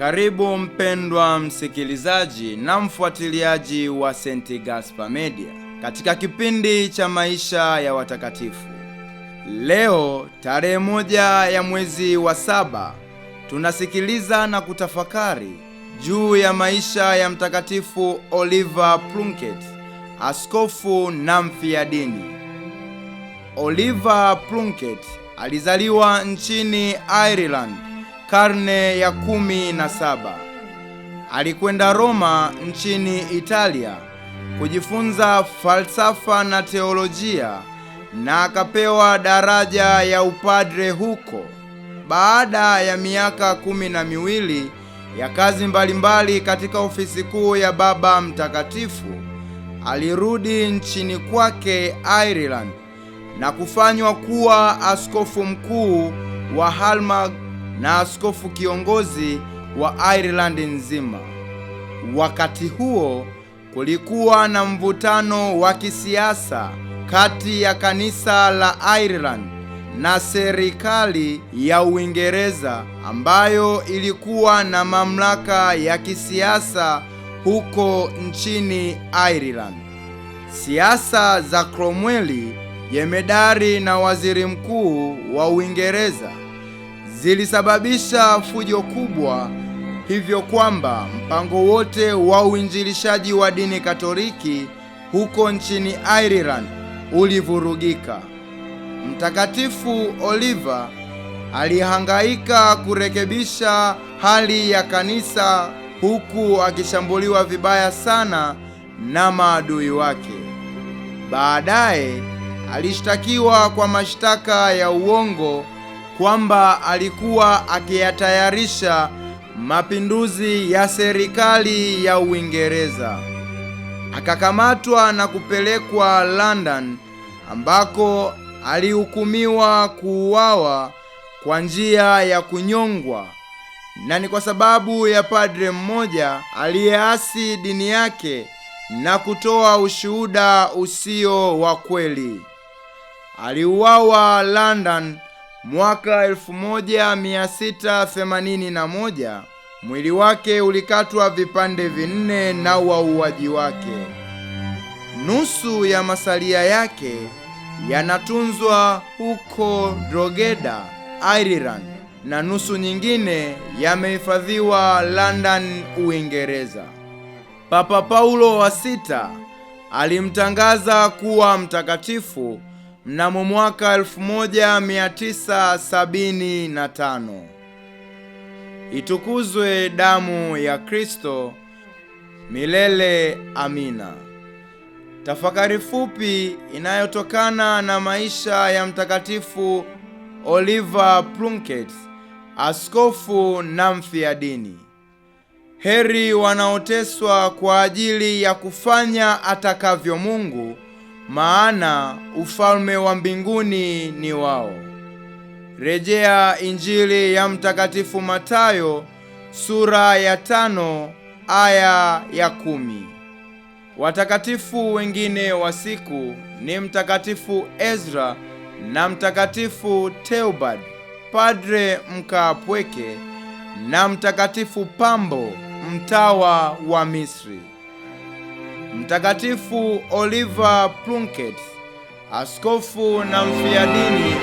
Karibu mpendwa msikilizaji na mfuatiliaji wa St. Gaspar Media katika kipindi cha maisha ya watakatifu. Leo tarehe 1 ya mwezi wa 7 tunasikiliza na kutafakari juu ya maisha ya Mtakatifu Oliver Plunkett, askofu na mfiadini. Oliver Plunkett alizaliwa nchini Ireland karne ya 17. Alikwenda Roma nchini Italia kujifunza falsafa na teolojia na akapewa daraja ya upadre huko. Baada ya miaka 12 ya kazi mbalimbali katika ofisi kuu ya Baba Mtakatifu, alirudi nchini kwake Ireland na kufanywa kuwa askofu mkuu wa Armagh na askofu kiongozi wa Ireland nzima. Wakati huo kulikuwa na mvutano wa kisiasa kati ya kanisa la Ireland na serikali ya Uingereza ambayo ilikuwa na mamlaka ya kisiasa huko nchini Ireland. Siasa za Cromwell, jemedari na waziri mkuu wa Uingereza, zilisababisha fujo kubwa, hivyo kwamba mpango wote wa uinjilishaji wa dini Katoliki huko nchini Ireland ulivurugika. Mtakatifu Oliver alihangaika kurekebisha hali ya kanisa huku akishambuliwa vibaya sana na maadui wake. Baadaye alishtakiwa kwa mashtaka ya uongo kwamba alikuwa akiyatayarisha mapinduzi ya serikali ya Uingereza. Akakamatwa na kupelekwa London ambako alihukumiwa kuuawa kwa njia ya kunyongwa, na ni kwa sababu ya padre mmoja aliyeasi dini yake na kutoa ushuhuda usio wa kweli. Aliuawa London mwaka 1681. Mwili wake ulikatwa vipande 4 na wauaji wake. Nusu ya masalia yake yanatunzwa huko Drogheda, Ireland, na nusu nyingine yamehifadhiwa London, Uingereza. Papa Paulo wa 6 alimtangaza kuwa mtakatifu mnamo mwaka 1975. Itukuzwe damu ya Kristo! Milele amina. Tafakari fupi inayotokana na maisha ya Mtakatifu Oliver Plunkett, askofu na mfiadini. Heri wanaoteswa kwa ajili ya kufanya atakavyo Mungu, maana ufalme wa mbinguni ni wao. Rejea Injili ya Mtakatifu Mathayo sura ya 5 aya ya 10. Watakatifu wengine wa siku ni Mtakatifu Ezra na Mtakatifu Theobald, padre mkaapweke, na Mtakatifu Pambo, mtawa wa Misri. Mtakatifu Oliver Plunkett, askofu na mfiadini